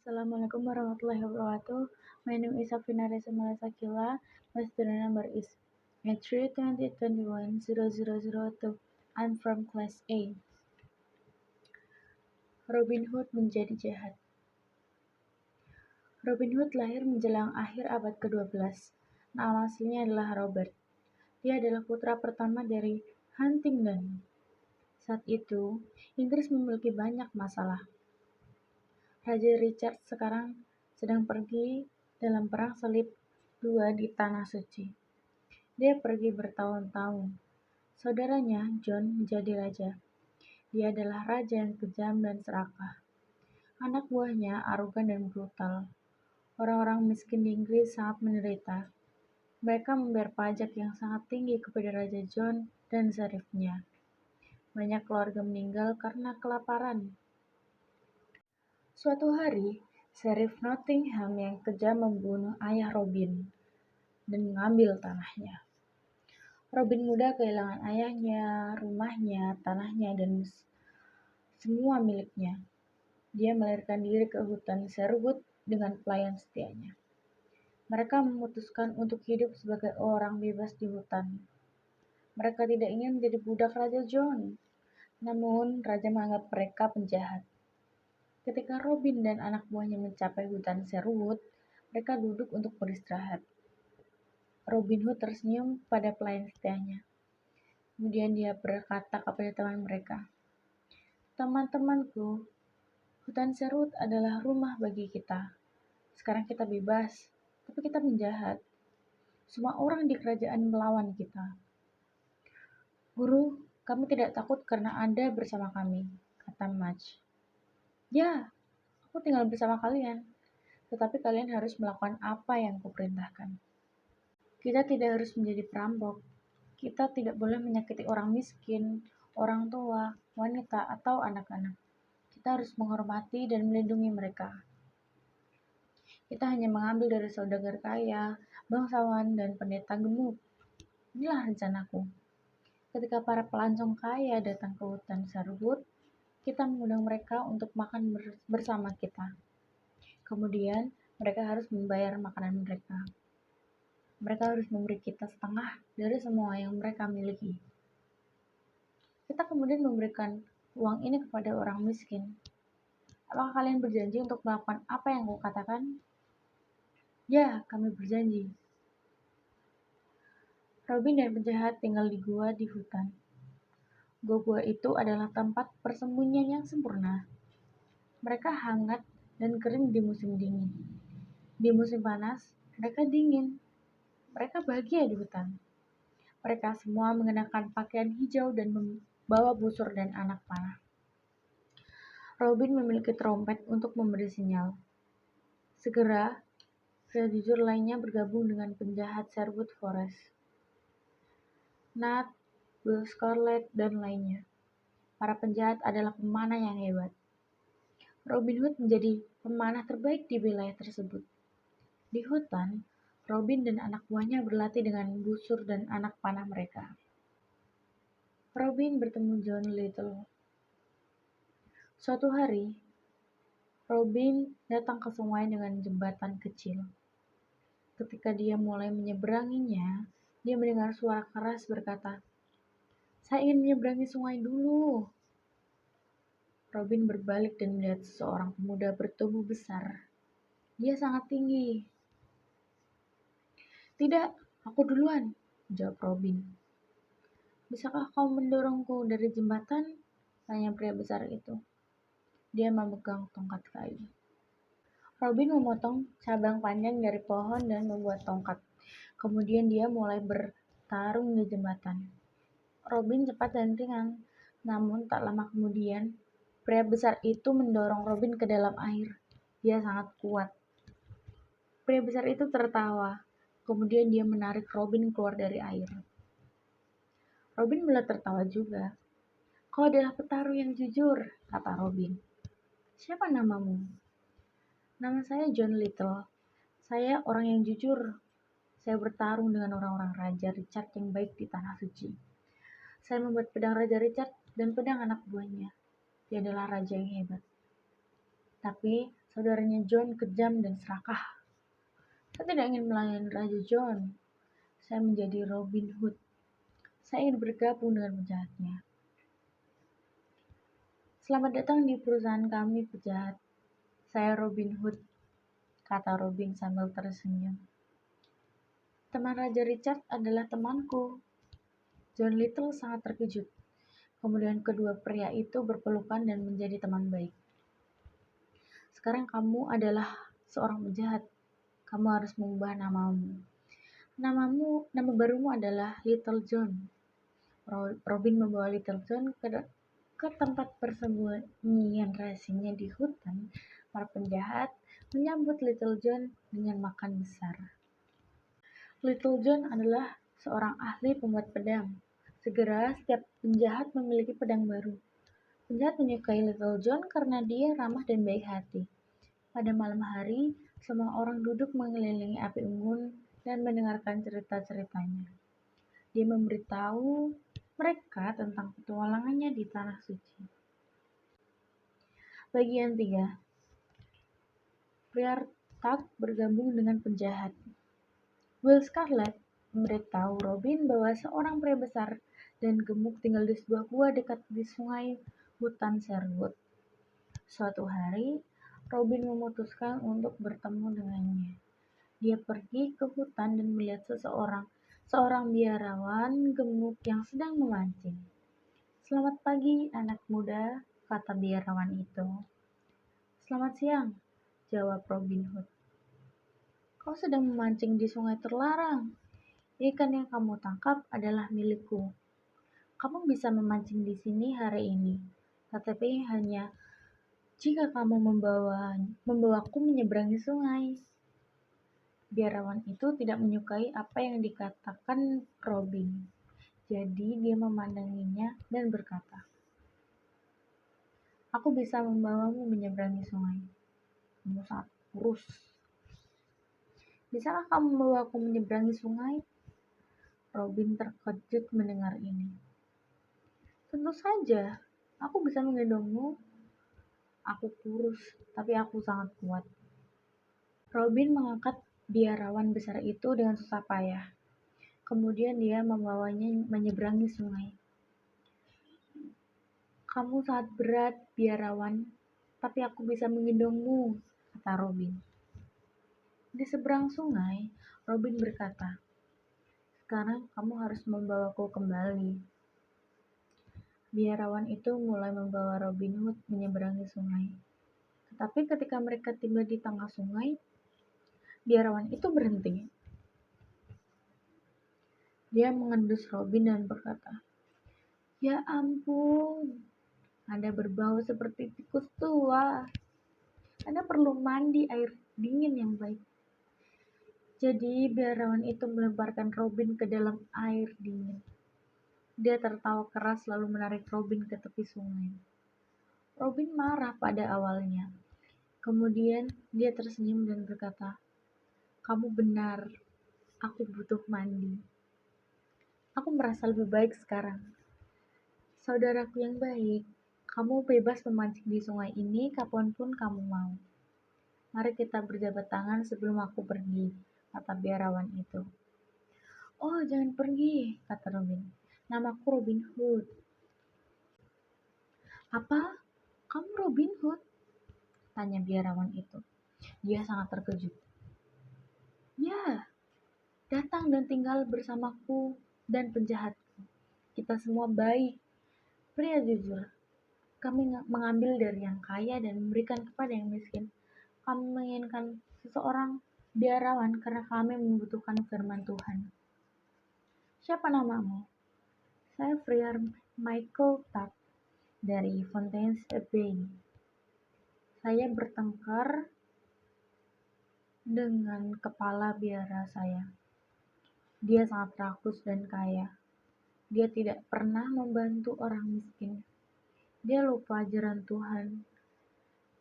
Assalamualaikum warahmatullahi wabarakatuh. My name is Safina Reza Malasakila. My student number is 8320210002. I'm from class A. Robin Hood menjadi jahat. Robin Hood lahir menjelang akhir abad ke-12. Nama aslinya adalah Robert. Dia adalah putra pertama dari Huntingdon. Saat itu, Inggris memiliki banyak masalah. Raja Richard sekarang sedang pergi dalam perang salib II di Tanah Suci. Dia pergi bertahun-tahun. Saudaranya, John, menjadi raja. Dia adalah raja yang kejam dan serakah. Anak buahnya arogan dan brutal. Orang-orang miskin di Inggris sangat menderita. Mereka membayar pajak yang sangat tinggi kepada Raja John dan serifnya. Banyak keluarga meninggal karena kelaparan. Suatu hari, Serif Nottingham yang kejam membunuh ayah Robin dan mengambil tanahnya. Robin muda kehilangan ayahnya, rumahnya, tanahnya, dan semua miliknya. Dia melarikan diri ke hutan Sherwood dengan pelayan setianya. Mereka memutuskan untuk hidup sebagai orang bebas di hutan. Mereka tidak ingin menjadi budak Raja John, namun Raja menganggap mereka penjahat. Ketika Robin dan anak buahnya mencapai hutan Sherwood, mereka duduk untuk beristirahat. Robin Hood tersenyum pada pelayan setianya. Kemudian dia berkata kepada teman mereka, "Teman-temanku, hutan Sherwood adalah rumah bagi kita. Sekarang kita bebas, tapi kita penjahat. Semua orang di kerajaan melawan kita. Guru, kami tidak takut karena Anda bersama kami," kata Mudge. "Ya, aku tinggal bersama kalian, tetapi kalian harus melakukan apa yang kuperintahkan. Kita tidak harus menjadi perampok. Kita tidak boleh menyakiti orang miskin, orang tua, wanita, atau anak-anak. Kita harus menghormati dan melindungi mereka. Kita hanya mengambil dari saudagar kaya, bangsawan, dan pendeta gemuk. Inilah rencanaku. Ketika para pelancong kaya datang ke hutan Sherwood, kita mengundang mereka untuk makan bersama kita. Kemudian, mereka harus membayar makanan mereka. Mereka harus memberi kita setengah dari semua yang mereka miliki. Kita kemudian memberikan uang ini kepada orang miskin. Apakah kalian berjanji untuk melakukan apa yang kukatakan?" "Ya, kami berjanji." Robin dan penjahat tinggal di gua di hutan. Gua-gua itu adalah tempat persembunyian yang sempurna. Mereka hangat dan kering di musim dingin. Di musim panas, mereka dingin. Mereka bahagia di hutan. Mereka semua mengenakan pakaian hijau dan membawa busur dan anak panah. Robin memiliki trompet untuk memberi sinyal. Segera, pria jujur lainnya bergabung dengan penjahat Sherwood Forest. Nat, Will Scarlet, dan lainnya. Para penjahat adalah pemanah yang hebat. Robin Hood menjadi pemanah terbaik di wilayah tersebut. Di hutan, Robin dan anak buahnya berlatih dengan busur dan anak panah mereka. Robin bertemu John Little. Suatu hari, Robin datang ke sungai dengan jembatan kecil. Ketika dia mulai menyeberanginya, dia mendengar suara keras berkata, "Saya ingin menyeberangi sungai dulu." Robin berbalik dan melihat seseorang pemuda bertubuh besar. Dia sangat tinggi. "Tidak, aku duluan," jawab Robin. "Bisakah kau mendorongku dari jembatan?" tanya pria besar itu. Dia memegang tongkat kayu. Robin memotong cabang panjang dari pohon dan membuat tongkat. Kemudian dia mulai bertarung di jembatan. Robin cepat dan ringan, namun tak lama kemudian, pria besar itu mendorong Robin ke dalam air. Dia sangat kuat. Pria besar itu tertawa. Kemudian dia menarik Robin keluar dari air. Robin mulai tertawa juga. "Kau adalah petarung yang jujur," kata Robin. "Siapa namamu?" "Nama saya John Little. Saya orang yang jujur. Saya bertarung dengan orang-orang Raja Richard yang baik di Tanah Suci. Saya membuat pedang Raja Richard dan pedang anak buahnya. Dia adalah raja yang hebat. Tapi Saudaranya John kejam dan serakah. Saya tidak ingin melayani Raja John. Saya menjadi Robin Hood. Saya ingin bergabung dengan penjahatnya. Selamat datang di perusahaan kami, penjahat. Saya Robin Hood, kata Robin sambil tersenyum. Teman Raja Richard adalah temanku. John Little sangat terkejut. Kemudian kedua pria itu berpelukan dan menjadi teman baik. Sekarang kamu adalah seorang penjahat. Kamu harus mengubah namamu. Nama barumu adalah Little John. Robin membawa Little John ke tempat persembunyian rahasianya di hutan. Para penjahat menyambut Little John dengan makan besar. Little John adalah seorang ahli pembuat pedang. Segera setiap penjahat memiliki pedang baru. Penjahat menyukai Little John karena dia ramah dan baik hati. Pada malam hari, semua orang duduk mengelilingi api unggun dan mendengarkan cerita-ceritanya. Dia memberitahu mereka tentang petualangannya di Tanah Suci. Bagian 3. Friar Tuck bergabung dengan penjahat. Will Scarlet memberitahu Robin bahwa seorang pria besar dan gemuk tinggal di sebuah gua dekat di sungai hutan Sherwood. Suatu hari, Robin memutuskan untuk bertemu dengannya. Dia pergi ke hutan dan melihat seorang biarawan gemuk yang sedang memancing. "Selamat pagi, anak muda," kata biarawan itu. "Selamat siang," jawab Robin Hood. "Kau sedang memancing di sungai terlarang. Ikan yang kamu tangkap adalah milikku. Kamu bisa memancing di sini hari ini, tetapi hanya jika kamu membawaku menyeberangi sungai." Biarawan itu tidak menyukai apa yang dikatakan Robin, jadi dia memandanginya dan berkata, "Aku bisa membawamu menyeberangi sungai. Kamu sangat kurus. Bisakah kamu membawaku menyeberangi sungai?" Robin terkejut mendengar ini. "Tentu saja, aku bisa menggendongmu. Aku kurus, tapi aku sangat kuat." Robin mengangkat biarawan besar itu dengan susah payah. Kemudian dia membawanya menyeberangi sungai. "Kamu sangat berat, biarawan, tapi aku bisa menggendongmu," kata Robin. Di seberang sungai, Robin berkata, "Sekarang kamu harus membawaku kembali." Biarawan itu mulai membawa Robin Hood menyeberangi sungai. Tetapi ketika mereka tiba di tengah sungai, biarawan itu berhenti. Dia mengendus Robin dan berkata, "Ya ampun, Anda berbau seperti tikus tua. Anda perlu mandi air dingin yang baik." Jadi biarawan itu melemparkan Robin ke dalam air dingin. Dia tertawa keras lalu menarik Robin ke tepi sungai. Robin marah pada awalnya. Kemudian dia tersenyum dan berkata, "Kamu benar, aku butuh mandi. Aku merasa lebih baik sekarang. Saudaraku yang baik, kamu bebas memancing di sungai ini kapanpun kamu mau. Mari kita berjabat tangan sebelum aku pergi," kata biarawan itu. "Oh, jangan pergi," kata Robin. "Namaku Robin Hood." "Apa? Kamu Robin Hood?" tanya biarawan itu. Dia sangat terkejut. "Ya, datang dan tinggal bersamaku dan penjahatku. Kita semua baik, pria jujur. Kami mengambil dari yang kaya dan memberikan kepada yang miskin. Kami menginginkan seseorang biarawan karena kami membutuhkan firman Tuhan." "Siapa namamu?" "Saya Friar Michael Tuck dari Fountains Abbey. Saya bertengkar dengan kepala biara saya. Dia sangat rakus dan kaya. Dia tidak pernah membantu orang miskin. Dia lupa ajaran Tuhan.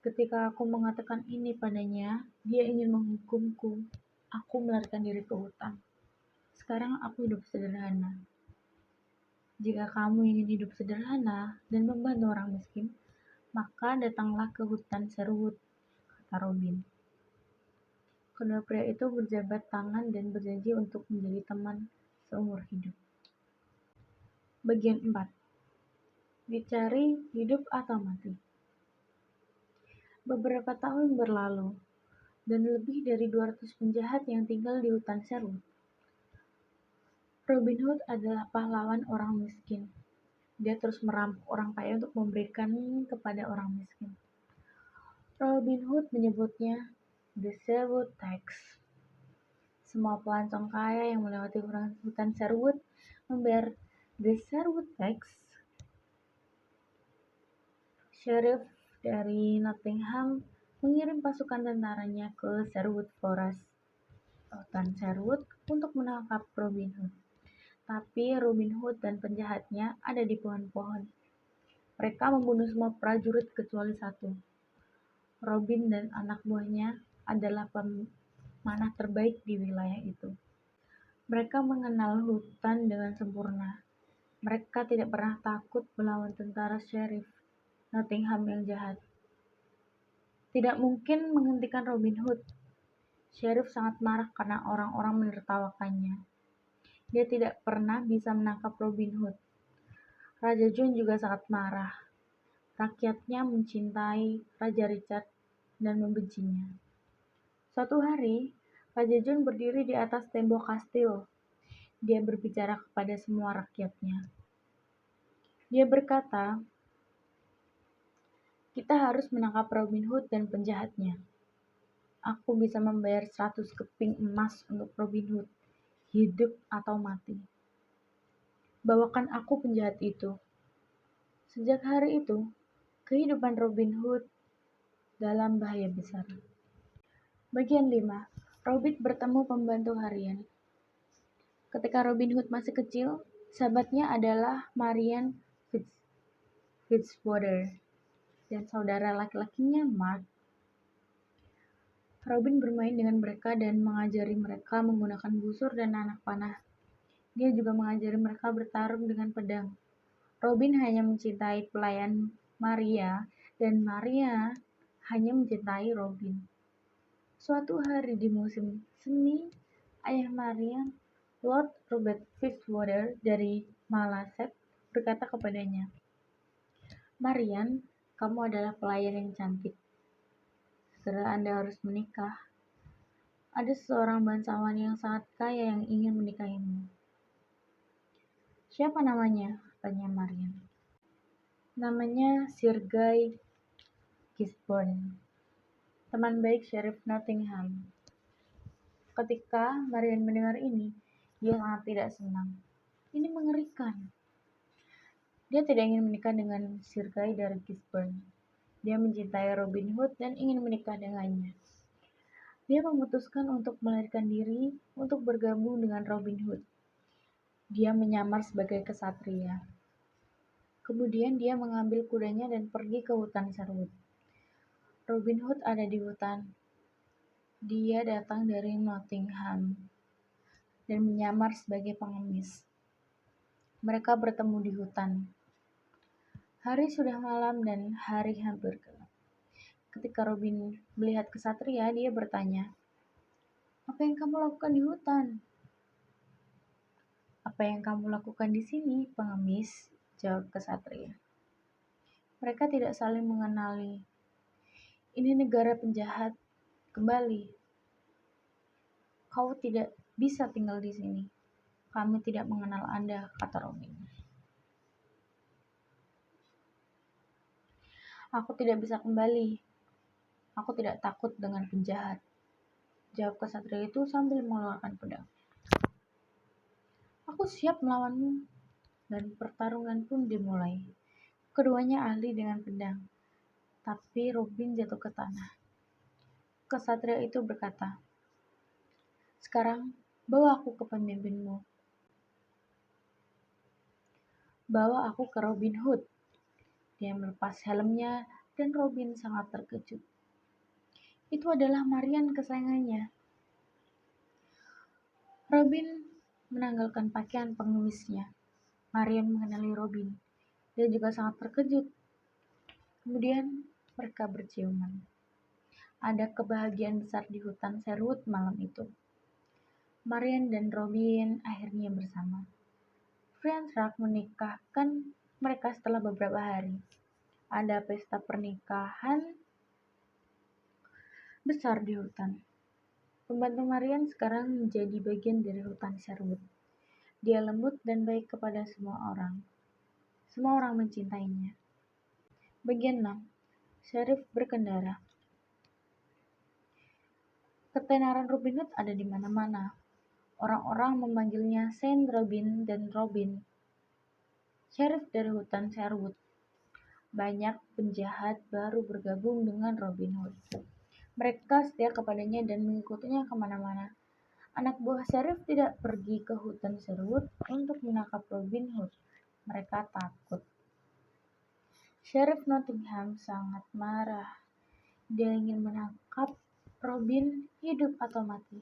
Ketika aku mengatakan ini padanya, dia ingin menghukumku. Aku melarikan diri ke hutan. Sekarang aku hidup sederhana. Jika kamu ingin hidup sederhana dan membantu orang miskin, maka datanglah ke hutan Sherwood," kata kata Robin. Kedua pria itu berjabat tangan dan berjanji untuk menjadi teman seumur hidup. Bagian 4. Dicari hidup atau mati. Beberapa tahun berlalu, dan lebih dari 200 penjahat yang tinggal di hutan Sherwood. Robin Hood adalah pahlawan orang miskin. Dia terus merampok orang kaya untuk memberikan kepada orang miskin. Robin Hood menyebutnya The Sherwood Tax. Semua pelancong kaya yang melewati hutan Sherwood membayar The Sherwood Tax. Sheriff dari Nottingham mengirim pasukan tentaranya ke Sherwood Forest, hutan Sherwood, untuk menangkap Robin Hood. Tapi Robin Hood dan penjahatnya ada di pohon-pohon. Mereka membunuh semua prajurit kecuali satu. Robin dan anak buahnya adalah pemanah terbaik di wilayah itu. Mereka mengenal hutan dengan sempurna. Mereka tidak pernah takut melawan tentara Sheriff Nottingham yang jahat. Tidak mungkin menghentikan Robin Hood. Sheriff sangat marah karena orang-orang menertawakannya. Dia tidak pernah bisa menangkap Robin Hood. Raja John juga sangat marah. Rakyatnya mencintai Raja Richard dan membencinya. Suatu hari, Raja John berdiri di atas tembok kastil. Dia berbicara kepada semua rakyatnya. Dia berkata, "Kita harus menangkap Robin Hood dan penjahatnya. Aku bisa membayar 100 keping emas untuk Robin Hood, hidup atau mati. Bawakan aku penjahat itu." Sejak hari itu, kehidupan Robin Hood dalam bahaya besar. Bagian 5. Robin bertemu pembantu harian. Ketika Robin Hood masih kecil, sahabatnya adalah Marian Fitzwater dan saudara laki-lakinya Mark. Robin bermain dengan mereka dan mengajari mereka menggunakan busur dan anak panah. Dia juga mengajari mereka bertarung dengan pedang. Robin hanya mencintai pelayan Maria, dan Maria hanya mencintai Robin. Suatu hari di musim semi, ayah Maria, Lord Robert Fitzwater dari Malaset, berkata kepadanya, "Marian, kamu adalah pelayan yang cantik. Segera Anda harus menikah. Ada seorang bangsawan yang sangat kaya yang ingin menikahimu." "Siapa namanya?" tanya Marian. "Namanya Sir Guy Gisborne, teman baik Sheriff Nottingham." Ketika Marian mendengar ini, dia sangat tidak senang. Ini mengerikan. Dia tidak ingin menikah dengan Sir Guy dari Gisborne. Dia mencintai Robin Hood dan ingin menikah dengannya. Dia memutuskan untuk melarikan diri untuk bergabung dengan Robin Hood. Dia menyamar sebagai kesatria. Kemudian dia mengambil kudanya dan pergi ke hutan Sherwood. Robin Hood ada di hutan. Dia datang dari Nottingham dan menyamar sebagai pengemis. Mereka bertemu di hutan. Hari sudah malam dan hari hampir gelap. Ketika Robin melihat kesatria, dia bertanya, "Apa yang kamu lakukan di hutan?" "Apa yang kamu lakukan di sini, pengemis?" jawab kesatria. "Mereka tidak saling mengenali. Ini negara penjahat. Kembali. Kau tidak bisa tinggal di sini. Kami tidak mengenal Anda," kata Robin. "Aku tidak bisa kembali. Aku tidak takut dengan penjahat," jawab kesatria itu sambil mengeluarkan pedang. "Aku siap melawanmu." Dan pertarungan pun dimulai. Keduanya ahli dengan pedang. Tapi Robin jatuh ke tanah. Kesatria itu berkata, "Sekarang bawa aku ke pemimpinmu. Bawa aku ke Robin Hood." Dia melepas helmnya dan Robin sangat terkejut. Itu adalah Marian kesayangannya. Robin menanggalkan pakaian pengemisnya. Marian mengenali Robin. Dia juga sangat terkejut. Kemudian mereka berciuman. Ada kebahagiaan besar di hutan Sherwood malam itu. Marian dan Robin akhirnya bersama. Frank menikahkan mereka setelah beberapa hari. Ada pesta pernikahan besar di hutan. Pembantu Marian sekarang menjadi bagian dari hutan Sherwood. Dia lembut dan baik kepada semua orang. Semua orang mencintainya. Bagian 6. Sheriff berkendara. Ketenaran Robin Hood ada di mana-mana. Orang-orang memanggilnya Saint Robin dan Robin. Sheriff dari hutan Sherwood. Banyak penjahat baru bergabung dengan Robin Hood. Mereka setia kepadanya dan mengikutinya kemana-mana. Anak buah Sheriff tidak pergi ke hutan Sherwood untuk menangkap Robin Hood. Mereka takut. Sheriff Nottingham sangat marah. Dia ingin menangkap Robin hidup atau mati.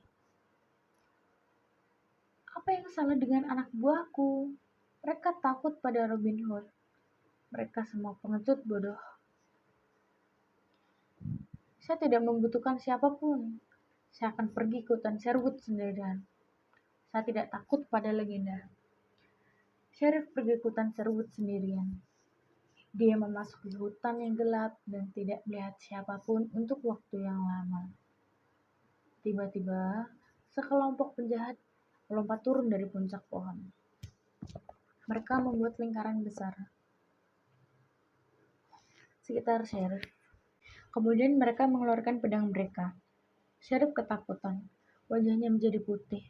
Apa yang salah dengan anak buahku? Mereka takut pada Robin Hood. Mereka semua pengecut bodoh. Saya tidak membutuhkan siapapun. Saya akan pergi ke hutan Sherwood sendirian. Saya tidak takut pada legenda. Sheriff pergi ke hutan Sherwood sendirian. Dia memasuki hutan yang gelap dan tidak melihat siapapun untuk waktu yang lama. Tiba-tiba, sekelompok penjahat melompat turun dari puncak pohon. Mereka membuat lingkaran besar sekitar Sheriff. Kemudian mereka mengeluarkan pedang mereka. Sheriff ketakutan. Wajahnya menjadi putih.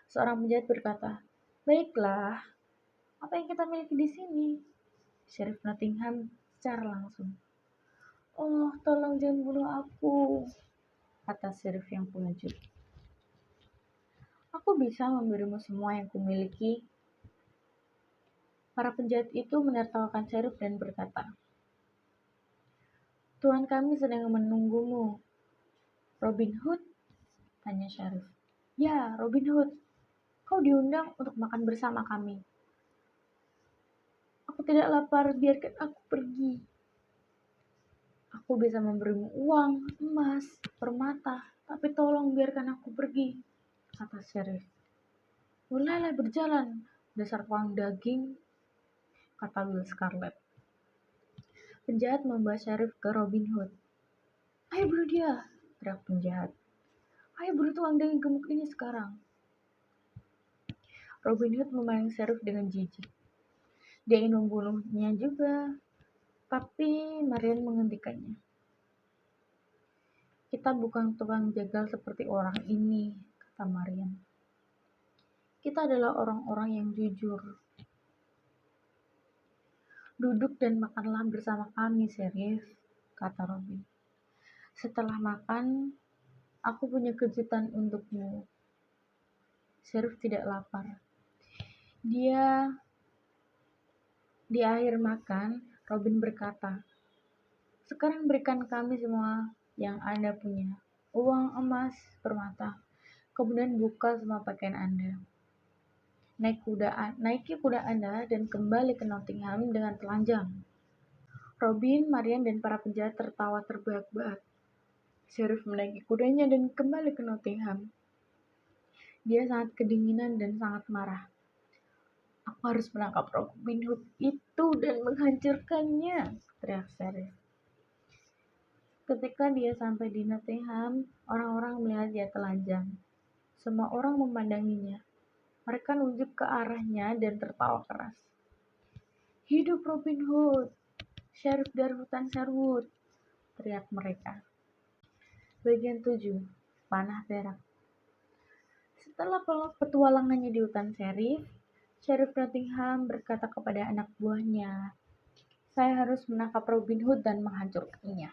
Seorang penjahat berkata, "Baiklah, apa yang kita miliki di sini?" Sheriff Nottingham secara langsung. "Oh, tolong jangan bunuh aku," kata Sheriff yang pengecut. "Aku bisa memberimu semua yang kumiliki." Para penjahat itu menertawakan Sheriff dan berkata, "Tuan kami sedang menunggumu." "Robin Hood?" tanya Sheriff. "Ya, Robin Hood. Kau diundang untuk makan bersama kami." "Aku tidak lapar, biarkan aku pergi." "Aku bisa memberimu uang, emas, permata, tapi tolong biarkan aku pergi," kata Sheriff. "Mulailah berjalan, dasar tukang daging," kata Will Scarlet. Penjahat membawa Sheriff ke Robin Hood. "Ayo bunuh dia," teriak penjahat. "Ayo bunuh tukang daging gemuk ini sekarang." Robin Hood memandang Sheriff dengan jijik. Dia ingin membunuhnya juga, tapi Marian menghentikannya. "Kita bukan tukang jagal seperti orang ini," kata Marian. "Kita adalah orang-orang yang jujur. Duduk dan makanlah bersama kami, Sheriff," kata Robin. "Setelah makan, aku punya kejutan untukmu." Sheriff tidak lapar. Di akhir makan, Robin berkata, "Sekarang berikan kami semua yang Anda punya, uang, emas, permata. Kemudian buka semua pakaian Anda. Naiki kuda Anda dan kembali ke Nottingham dengan telanjang." Robin, Marian, dan para penjahat tertawa terbahak-bahak. Sheriff menaiki kudanya dan kembali ke Nottingham. Dia sangat kedinginan dan sangat marah. "Aku harus menangkap Robin Hood itu dan menghancurkannya," teriak Sheriff. Ketika dia sampai di Nottingham, orang-orang melihat dia telanjang. Semua orang memandanginya. Mereka menunjuk ke arahnya dan tertawa keras. "Hidup Robin Hood, Sheriff dari hutan Sherwood," teriak mereka. Bagian 7. Panah perak. Setelah petualangannya di hutan Sheriff Nottingham berkata kepada anak buahnya, "Saya harus menangkap Robin Hood dan menghancurkannya."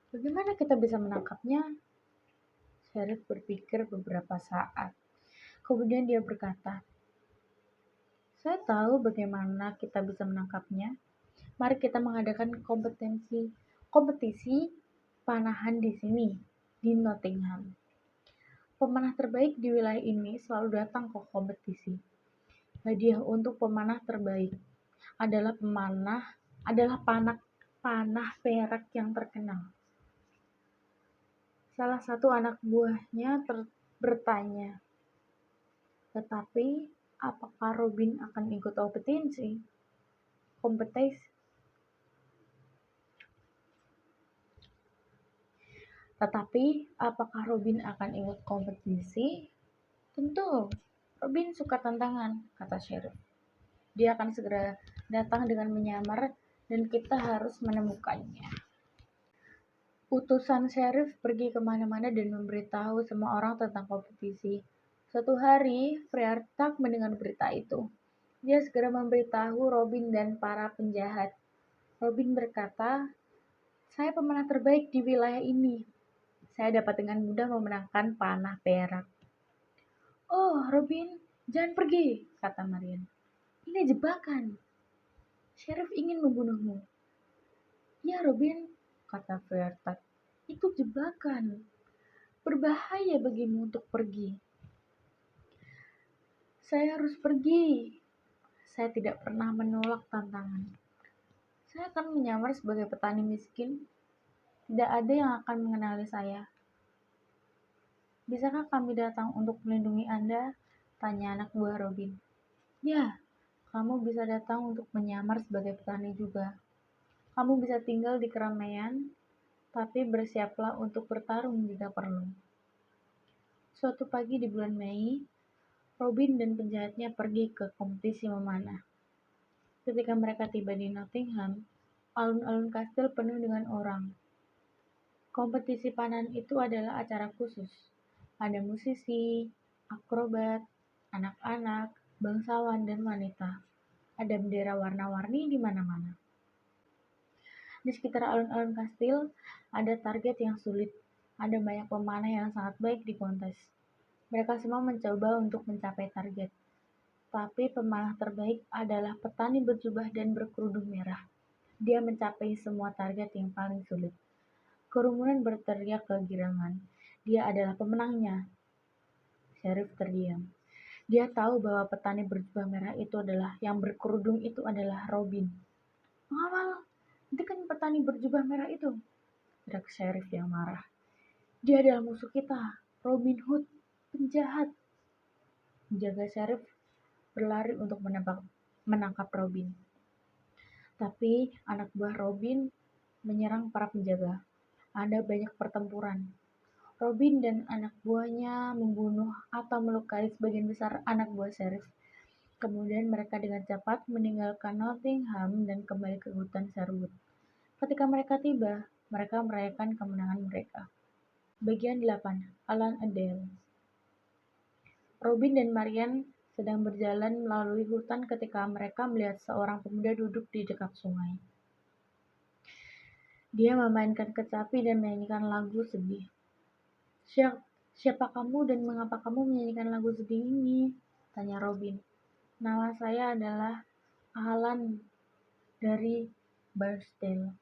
"Bagaimana kita bisa menangkapnya?" Sheriff berpikir beberapa saat. Kemudian dia berkata, "Saya tahu bagaimana kita bisa menangkapnya. Mari kita mengadakan kompetisi panahan di sini, di Nottingham. Pemanah terbaik di wilayah ini selalu datang ke kompetisi. Hadiah untuk pemanah terbaik adalah panah perak yang terkenal." Salah satu anak buahnya bertanya, tetapi apakah Robin akan ikut kompetisi? Tetapi apakah Robin akan ikut kompetisi? Tentu, Robin suka tantangan, kata Sheriff. Dia akan segera datang dengan menyamar dan kita harus menemukannya. Utusan Sheriff pergi kemana-mana dan memberitahu semua orang tentang kompetisi. Suatu hari, Freartak mendengar berita itu. Dia segera memberitahu Robin dan para penjahat. Robin berkata, "Saya pemenang terbaik di wilayah ini. Saya dapat dengan mudah memenangkan panah perak." "Oh, Robin, jangan pergi," kata Marian. "Ini jebakan. Sheriff ingin membunuhmu." "Ya, Robin," kata Freartak. "Itu jebakan. Berbahaya bagimu untuk pergi." "Saya harus pergi. Saya tidak pernah menolak tantangan. Saya akan menyamar sebagai petani miskin. Tidak ada yang akan mengenali saya." "Bisakah kami datang untuk melindungi Anda?" tanya anak buah Robin. "Ya, kamu bisa datang untuk menyamar sebagai petani juga. Kamu bisa tinggal di keramaian, tapi bersiaplah untuk bertarung jika perlu." Suatu pagi di bulan Mei, Robin dan penjahatnya pergi ke kompetisi memanah. Ketika mereka tiba di Nottingham, alun-alun kastil penuh dengan orang. Kompetisi panen itu adalah acara khusus. Ada musisi, akrobat, anak-anak, bangsawan, dan wanita. Ada bendera warna-warni di mana-mana. Di sekitar alun-alun kastil, ada target yang sulit. Ada banyak pemanah yang sangat baik di kontes. Mereka semua mencoba untuk mencapai target. Tapi pemanah terbaik adalah petani berjubah dan berkerudung merah. Dia mencapai semua target yang paling sulit. Kerumunan berteriak kegirangan. Dia adalah pemenangnya. Sheriff terdiam. Dia tahu bahwa petani berjubah merah itu adalah yang berkerudung itu adalah Robin. "Mengawal, hentikan petani berjubah merah itu," teriak Sheriff yang marah. "Dia adalah musuh kita, Robin Hood, penjahat." Penjaga Sheriff berlari untuk menangkap Robin. Tapi anak buah Robin menyerang para penjaga. Ada banyak pertempuran. Robin dan anak buahnya membunuh atau melukai sebagian besar anak buah Sheriff. Kemudian mereka dengan cepat meninggalkan Nottingham dan kembali ke hutan Sherwood. Ketika mereka tiba, mereka merayakan kemenangan mereka. Bagian 8. Alan Adele. Robin dan Marian sedang berjalan melalui hutan ketika mereka melihat seorang pemuda duduk di dekat sungai. Dia memainkan kecapi dan menyanyikan lagu sedih. Siapa kamu dan mengapa kamu menyanyikan lagu sedih ini?" tanya Robin. "Nama saya adalah Alan dari Barksdale.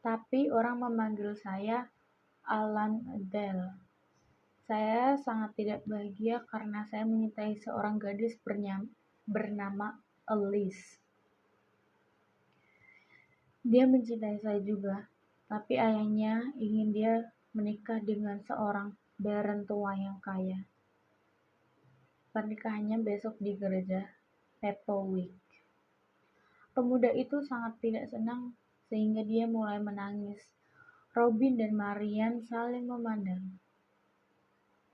Tapi orang memanggil saya Alan Adele. Saya sangat tidak bahagia karena saya menyintai seorang gadis bernama Alice. Dia mencintai saya juga, tapi ayahnya ingin dia menikah dengan seorang baron tua yang kaya. Pernikahannya besok di gereja Pepplewick." Pemuda itu sangat tidak senang sehingga dia mulai menangis. Robin dan Marian saling memandang.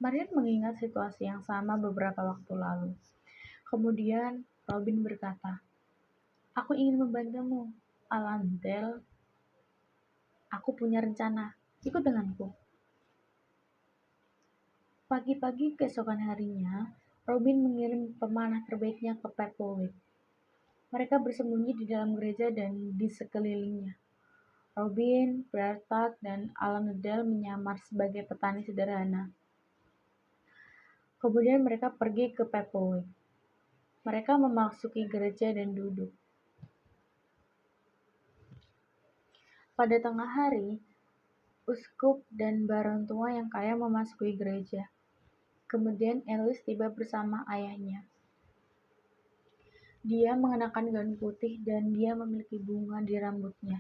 Marian mengingat situasi yang sama beberapa waktu lalu. Kemudian Robin berkata, "Aku ingin membantumu, Alandel. Aku punya rencana. Ikut denganku." Pagi-pagi keesokan harinya, Robin mengirim pemanah terbaiknya ke Pepplewick. Mereka bersembunyi di dalam gereja dan di sekelilingnya. Robin, Freartak, dan Alan-a-Dale menyamar sebagai petani sederhana. Kemudian mereka pergi ke Pepplewick. Mereka memasuki gereja dan duduk. Pada tengah hari, uskup dan baron tua yang kaya memasuki gereja. Kemudian Alice tiba bersama ayahnya. Dia mengenakan gaun putih dan dia memiliki bunga di rambutnya.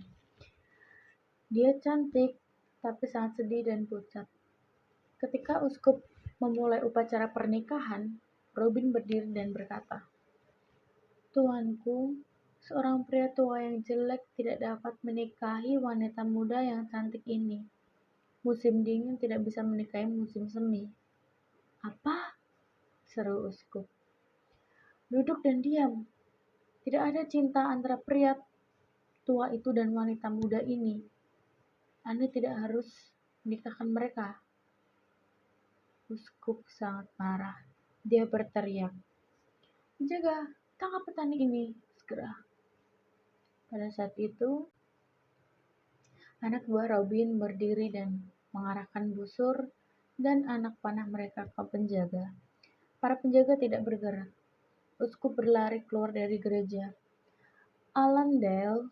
Dia cantik, tapi sangat sedih dan pucat. Ketika uskup memulai upacara pernikahan, Robin berdiri dan berkata, "Tuanku, seorang pria tua yang jelek tidak dapat menikahi wanita muda yang cantik ini. Musim dingin tidak bisa menikahi musim semi." "Apa?" seru uskup. "Duduk dan diam. Tidak ada cinta antara pria tua itu dan wanita muda ini. Anda tidak harus menikahkan mereka." Uskup sangat marah. Dia berteriak, "Jaga, tangkap petani ini, segera." Pada saat itu, anak buah Robin berdiri dan mengarahkan busur dan anak panah mereka ke penjaga. Para penjaga tidak bergerak. Uskup berlari keluar dari gereja. Alandale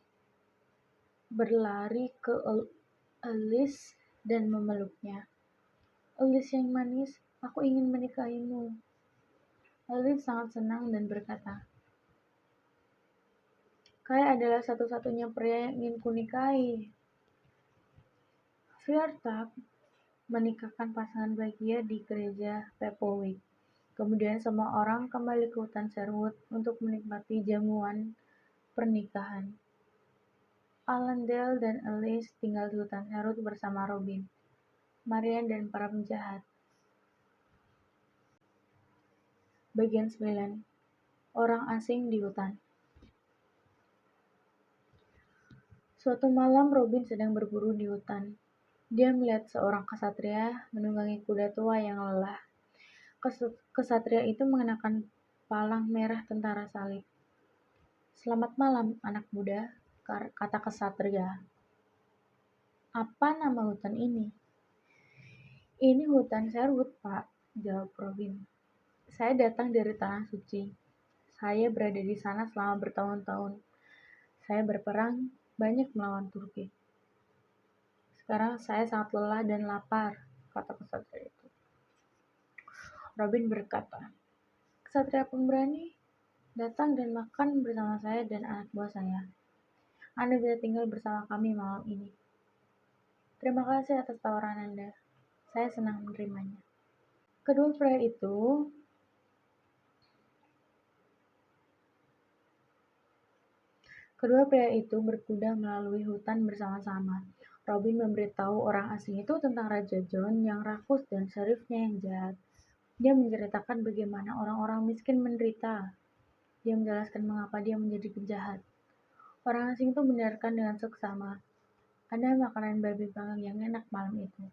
berlari ke Alice dan memeluknya. "Alice yang manis, aku ingin menikahimu." Alice sangat senang dan berkata, "Kay adalah satu-satunya pria yang ingin kunikahi." Fairtalk menikahkan pasangan bahagia di gereja Pepowick. Kemudian semua orang kembali ke hutan Sherwood untuk menikmati jamuan pernikahan. Alandale dan Alice tinggal di hutan Sherwood bersama Robin, Marian, dan para penjahat. Bagian 9. Orang asing di hutan. Suatu malam Robin sedang berburu di hutan. Dia melihat seorang kesatria menunggangi kuda tua yang lelah. Kesatria itu mengenakan palang merah tentara salib. "Selamat malam, anak muda," kata kesatria. "Apa nama hutan ini?" "Ini hutan Sherwood, Pak," jawab Robin. "Saya datang dari Tanah Suci. Saya berada di sana selama bertahun-tahun. Saya berperang banyak melawan Turki. Sekarang saya sangat lelah dan lapar," kata kesatria itu. Robin berkata, "Kesatria pemberani, datang dan makan bersama saya dan anak buah saya. Anda bisa tinggal bersama kami malam ini." "Terima kasih atas tawaran Anda. Saya senang menerimanya." Kedua pria itu berkuda melalui hutan bersama-sama. Robin memberitahu orang asing itu tentang Raja John yang rakus dan syarifnya yang jahat. Dia menceritakan bagaimana orang-orang miskin menderita. Dia menjelaskan mengapa dia menjadi penjahat. Orang asing itu mendengarkan dengan seksama. "Ada makanan babi panggang yang enak malam itu."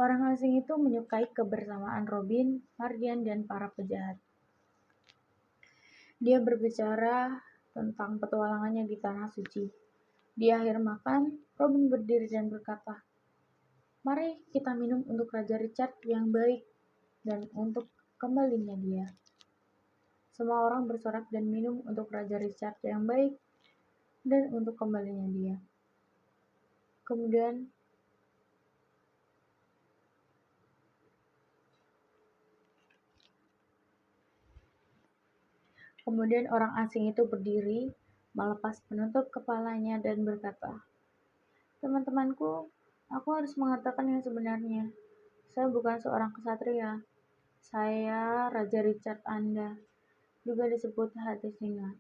Orang asing itu menyukai kebersamaan Robin, Marian, dan para penjahat. Dia berbicara tentang petualangannya di Tanah Suci. Di akhir makan, Robin berdiri dan berkata, "Mari kita minum untuk Raja Richard yang baik dan untuk kembalinya dia." Semua orang bersorak dan minum untuk Raja Richard yang baik dan untuk kembalinya dia. Kemudian orang asing itu berdiri, melepas penutup kepalanya dan berkata, "Teman-temanku, aku harus mengatakan yang sebenarnya. Saya bukan seorang kesatria. Saya Raja Richard Anda, juga disebut Hati Singa."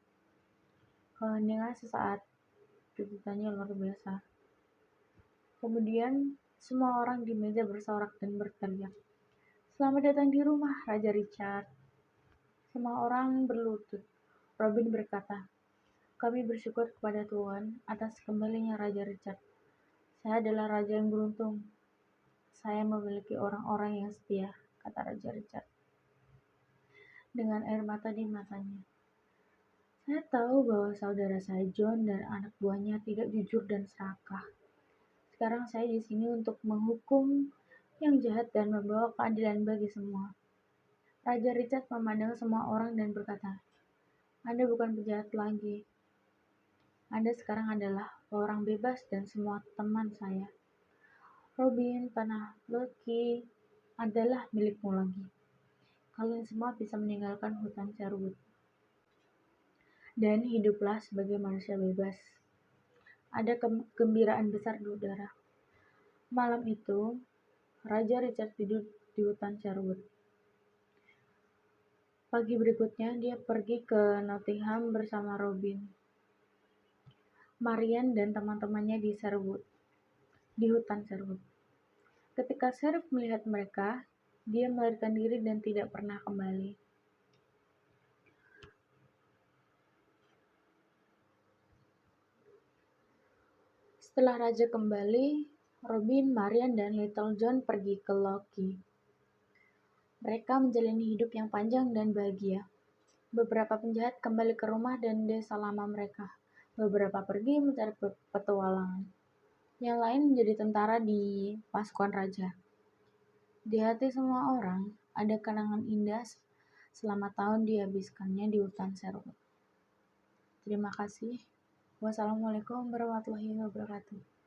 Keheningan sesaat, tuntutannya luar biasa. Kemudian semua orang di meja bersorak dan berteriak, "Selamat datang di rumah, Raja Richard." Semua orang berlutut. Robin berkata, "Kami bersyukur kepada Tuhan atas kembalinya Raja Richard. Saya adalah raja yang beruntung. Saya memiliki orang-orang yang setia," kata Raja Richard dengan air mata di matanya. "Saya tahu bahwa saudara saya John dan anak buahnya tidak jujur dan serakah. Sekarang saya di sini untuk menghukum yang jahat dan membawa keadilan bagi semua." Raja Richard memandang semua orang dan berkata, "Anda bukan penjahat lagi. Anda sekarang adalah orang bebas dan semua teman saya. Robin, tanah Loki adalah milikmu lagi. Kalian semua bisa meninggalkan hutan Sherwood dan hiduplah sebagai manusia bebas." Ada kegembiraan besar di udara. Malam itu, Raja Richard tidur di hutan Sherwood. Pagi berikutnya, dia pergi ke Nottingham bersama Robin, Marian, dan teman-temannya di hutan Sherwood. Ketika Sheriff melihat mereka, dia melarikan diri dan tidak pernah kembali. Setelah Raja kembali, Robin, Marian, dan Little John pergi ke Loki. Mereka menjalani hidup yang panjang dan bahagia. Beberapa penjahat kembali ke rumah dan desa lama mereka. Beberapa pergi mencari petualangan. Yang lain menjadi tentara di pasukan raja. Di hati semua orang ada kenangan indah selama tahun dihabiskannya di hutan Sherwood. Terima kasih. Wassalamualaikum warahmatullahi wabarakatuh.